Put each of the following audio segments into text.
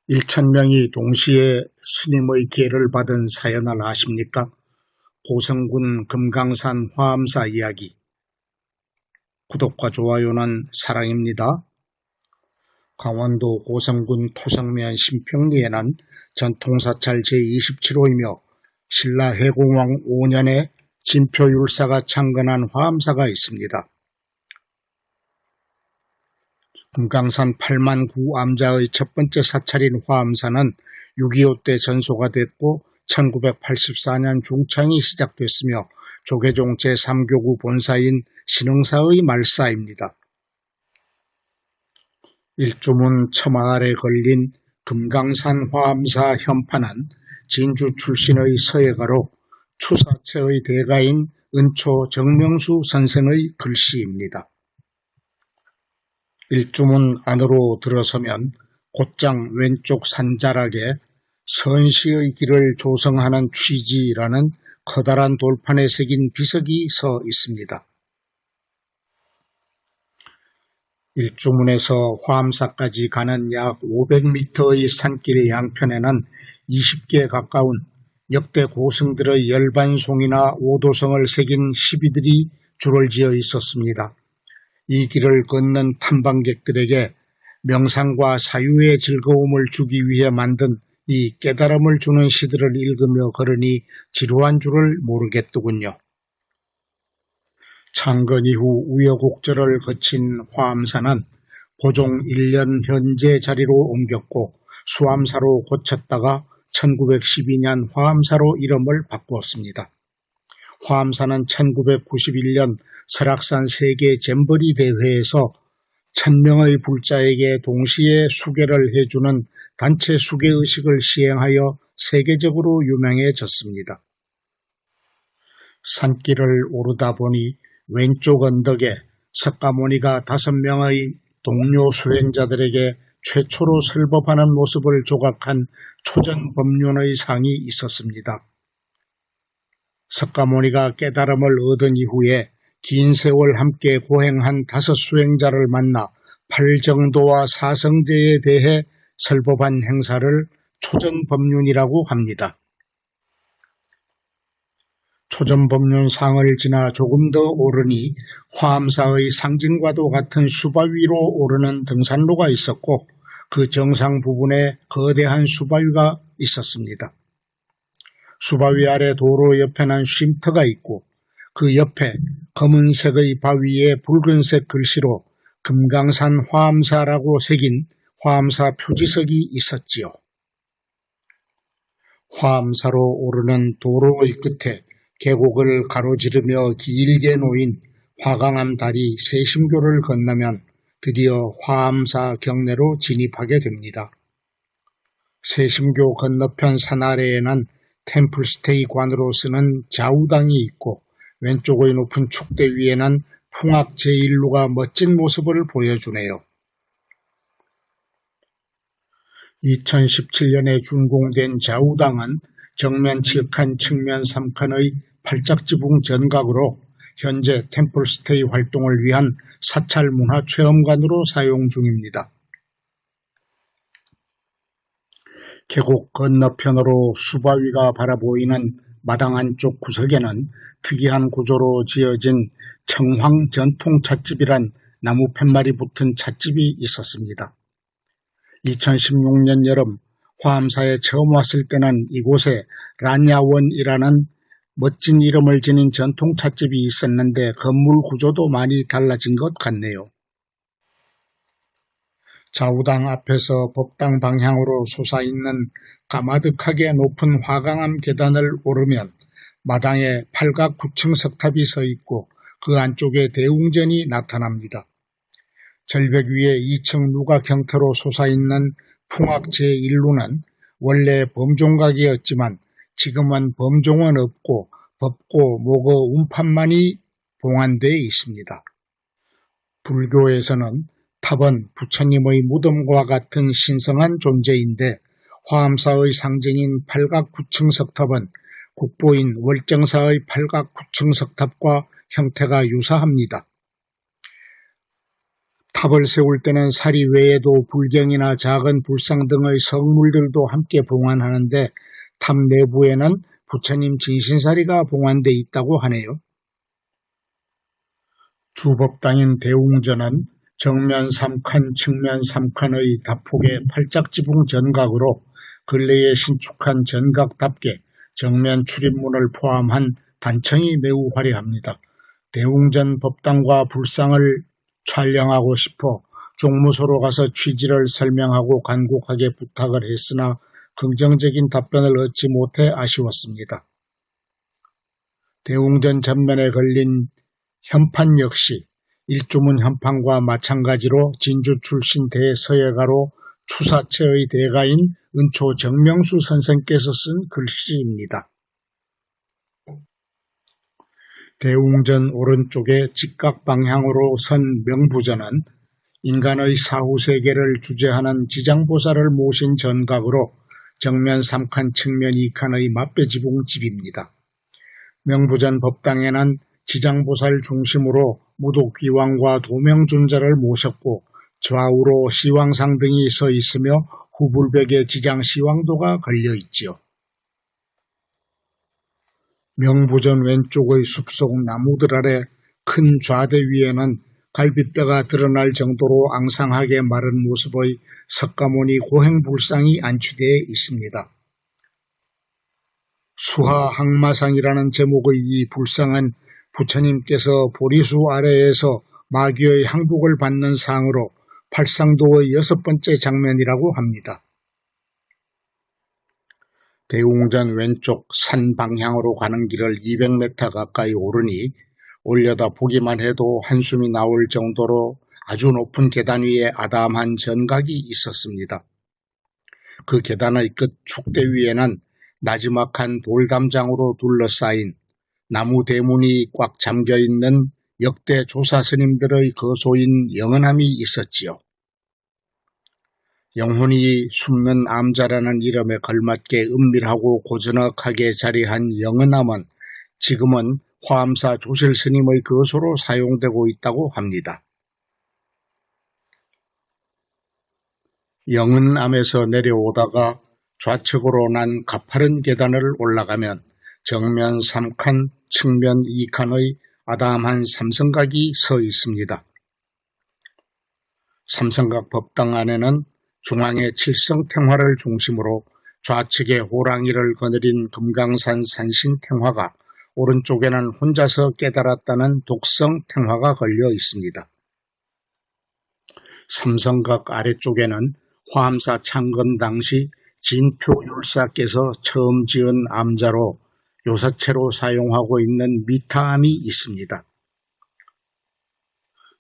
일천명이 동시에 스님의 계를 받은 사연을 아십니까? 고성군 금강산 화암사 이야기. 구독과 좋아요는 사랑입니다. 강원도 고성군 토성면 신평리에는 전통사찰 제27호이며 신라 해공왕 5년에 진표율사가 창건한 화암사가 있습니다. 금강산 8만 9암자의 첫 번째 사찰인 화암사는 6.25 때 전소가 됐고 1984년 중창이 시작됐으며 조계종 제3교구 본사인 신흥사의 말사입니다. 일주문 처마 아래 걸린 금강산 화암사 현판은 진주 출신의 서예가로 추사체의 대가인 은초 정명수 선생의 글씨입니다. 일주문 안으로 들어서면 곧장 왼쪽 산자락에 선시의 길을 조성하는 취지라는 커다란 돌판에 새긴 비석이 서 있습니다. 일주문에서 화암사까지 가는 약 500m의 산길 양편에는 20개에 가까운 역대 고승들의 열반송이나 오도성을 새긴 시비들이 줄을 지어 있었습니다. 이 길을 걷는 탐방객들에게 명상과 사유의 즐거움을 주기 위해 만든 이 깨달음을 주는 시들을 읽으며 걸으니 지루한 줄을 모르겠더군요. 창건 이후 우여곡절을 거친 화암사는 보종 1년 현재 자리로 옮겼고 수암사로 고쳤다가 1912년 화암사로 이름을 바꾸었습니다. 화암사는 1991년 설악산 세계 잼버리 대회에서 1000명의 불자에게 동시에 수계를 해주는 단체 수계의식을 시행하여 세계적으로 유명해졌습니다. 산길을 오르다 보니 왼쪽 언덕에 석가모니가 5명의 동료 수행자들에게 최초로 설법하는 모습을 조각한 초전법륜의 상이 있었습니다. 석가모니가 깨달음을 얻은 이후에 긴 세월 함께 고행한 5 수행자를 만나 8정도와 사성제에 대해 설법한 행사를 초전법륜이라고 합니다. 초전법륜상을 지나 조금 더 오르니 화암사의 상징과도 같은 수바위로 오르는 등산로가 있었고 그 정상 부분에 거대한 수바위가 있었습니다. 수바위 아래 도로 옆에는 쉼터가 있고 그 옆에 검은색의 바위에 붉은색 글씨로 금강산 화암사라고 새긴 화암사 표지석이 있었지요. 화암사로 오르는 도로의 끝에 계곡을 가로지르며 길게 놓인 화강암 다리 세심교를 건너면 드디어 화암사 경내로 진입하게 됩니다. 세심교 건너편 산 아래에는 템플스테이 관으로 쓰는 좌우당이 있고 왼쪽의 높은 축대 위에는 풍악 제1루가 멋진 모습을 보여주네요. 2017년에 준공된 좌우당은 정면 7칸, 측면 3칸의 팔짝지붕 전각으로 현재 템플스테이 활동을 위한 사찰 문화체험관으로 사용 중입니다. 계곡 건너편으로 수바위가 바라보이는 마당 안쪽 구석에는 특이한 구조로 지어진 청황 전통 찻집이란 나무 팻말이 붙은 찻집이 있었습니다. 2016년 여름 화암사에 처음 왔을 때는 이곳에 란야원이라는 멋진 이름을 지닌 전통 찻집이 있었는데 건물 구조도 많이 달라진 것 같네요. 좌우당 앞에서 법당 방향으로 솟아있는 까마득하게 높은 화강암 계단을 오르면 마당에 팔각 9층 석탑이 서 있고 그 안쪽에 대웅전이 나타납니다. 절벽 위에 2층 누각 형태로 솟아있는 풍악 제1루는 원래 범종각이었지만 지금은 범종은 없고 법고, 목어, 운판만이 봉안되어 있습니다. 불교에서는 탑은 부처님의 무덤과 같은 신성한 존재인데 화암사의 상징인 팔각 9층 석탑은 국보인 월정사의 팔각 9층 석탑과 형태가 유사합니다. 탑을 세울 때는 사리 외에도 불경이나 작은 불상 등의 성물들도 함께 봉안하는데 탑 내부에는 부처님 진신사리가 봉안돼 있다고 하네요. 주법당인 대웅전은 정면 3칸, 측면 3칸의 답폭의 팔짝지붕 전각으로 근래에 신축한 전각답게 정면 출입문을 포함한 단청이 매우 화려합니다. 대웅전 법당과 불상을 촬영하고 싶어 종무소로 가서 취지를 설명하고 간곡하게 부탁을 했으나 긍정적인 답변을 얻지 못해 아쉬웠습니다. 대웅전 전면에 걸린 현판 역시 일주문 현판과 마찬가지로 진주 출신 대서예가로 추사체의 대가인 은초 정명수 선생께서 쓴 글씨입니다. 대웅전 오른쪽에 직각 방향으로 선 명부전은 인간의 사후세계를 주재하는 지장보살을 모신 전각으로 정면 3칸, 측면 2칸의 맞배지붕집입니다. 명부전 법당에는 지장보살 중심으로 무독귀왕과 도명존자를 모셨고 좌우로 시왕상 등이 서 있으며 후불벽에 지장시왕도가 걸려 있지요. 명부전 왼쪽의 숲속 나무들 아래 큰 좌대 위에는 갈빗뼈가 드러날 정도로 앙상하게 마른 모습의 석가모니 고행불상이 안치되어 있습니다. 수하항마상이라는 제목의 이 불상은 부처님께서 보리수 아래에서 마귀의 항복을 받는 상으로 팔상도의 6번째 장면이라고 합니다. 대웅전 왼쪽 산 방향으로 가는 길을 200m 가까이 오르니 올려다 보기만 해도 한숨이 나올 정도로 아주 높은 계단 위에 아담한 전각이 있었습니다. 그 계단의 끝 축대 위에는 나지막한 돌담장으로 둘러싸인 나무 대문이 꽉 잠겨있는 역대 조사 스님들의 거소인 영은함이 있었지요. 영혼이 숨는 암자라는 이름에 걸맞게 은밀하고 고즈넉하게 자리한 영은함은 지금은 화엄사 조실 스님의 거소로 사용되고 있다고 합니다. 영은암에서 내려오다가 좌측으로 난 가파른 계단을 올라가면 정면 3칸, 측면 2칸의 아담한 삼성각이 서 있습니다. 삼성각 법당 안에는 중앙에 칠성탱화를 중심으로 좌측에 호랑이를 거느린 금강산 산신탱화가, 오른쪽에는 혼자서 깨달았다는 독성탱화가 걸려 있습니다. 삼성각 아래쪽에는 화엄사 창건 당시 진표율사께서 처음 지은 암자로 요사체로 사용하고 있는 미타암이 있습니다.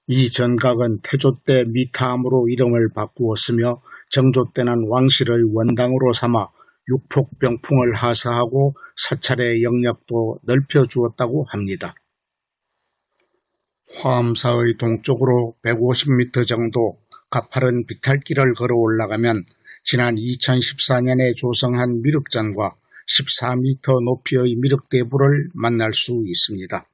이 전각은 태조 때 미타암으로 이름을 바꾸었으며 정조 때는 왕실의 원당으로 삼아 육폭병풍을 하사하고 사찰의 영역도 넓혀주었다고 합니다. 화엄사의 동쪽으로 150m 정도 가파른 비탈길을 걸어 올라가면 지난 2014년에 조성한 미륵전과 14m 높이의 미륵대부를 만날 수 있습니다.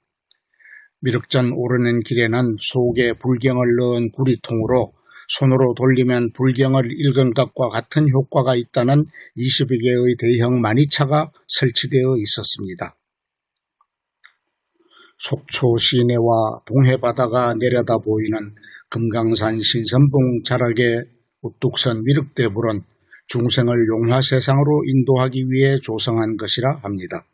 미륵전 오르는 길에는 속에 불경을 넣은 구리통으로 손으로 돌리면 불경을 읽은 것과 같은 효과가 있다는 22개의 대형 마니차가 설치되어 있었습니다. 속초 시내와 동해바다가 내려다 보이는 금강산 신선봉 자락의 우뚝 선 미륵대불은 중생을 용화세상으로 인도하기 위해 조성한 것이라 합니다.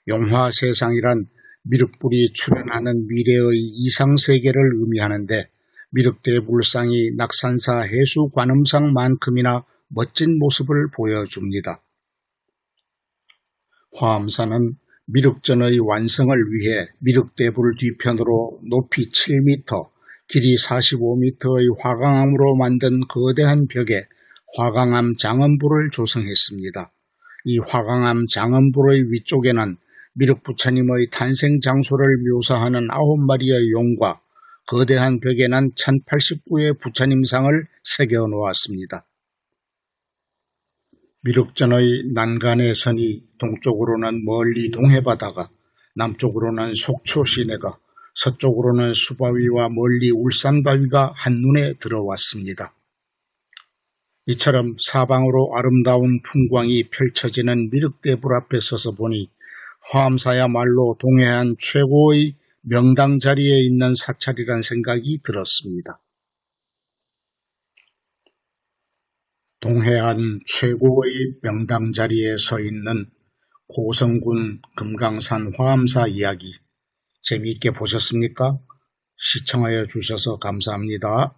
용화세상이란 미륵불이 출현하는 미래의 이상세계를 의미하는데 미륵대불상이 낙산사 해수관음상만큼이나 멋진 모습을 보여줍니다. 화엄사는 미륵전의 완성을 위해 미륵대불 뒤편으로 높이 7m, 길이 45m의 화강암으로 만든 거대한 벽에 화강암 장엄불을 조성했습니다. 이 화강암 장엄불의 위쪽에는 미륵부처님의 탄생 장소를 묘사하는 9마리의 용과 거대한 벽에는 1089의 부처님상을 새겨 놓았습니다. 미륵전의 난간의 선이 동쪽으로는 멀리 동해바다가, 남쪽으로는 속초 시내가, 서쪽으로는 수바위와 멀리 울산바위가 한눈에 들어왔습니다. 이처럼 사방으로 아름다운 풍광이 펼쳐지는 미륵대불 앞에 서서 보니 화암사야말로 동해안 최고의 명당 자리에 있는 사찰이란 생각이 들었습니다. 동해안 최고의 명당 자리에 서 있는 고성군 금강산 화암사 이야기 재미있게 보셨습니까? 시청하여 주셔서 감사합니다.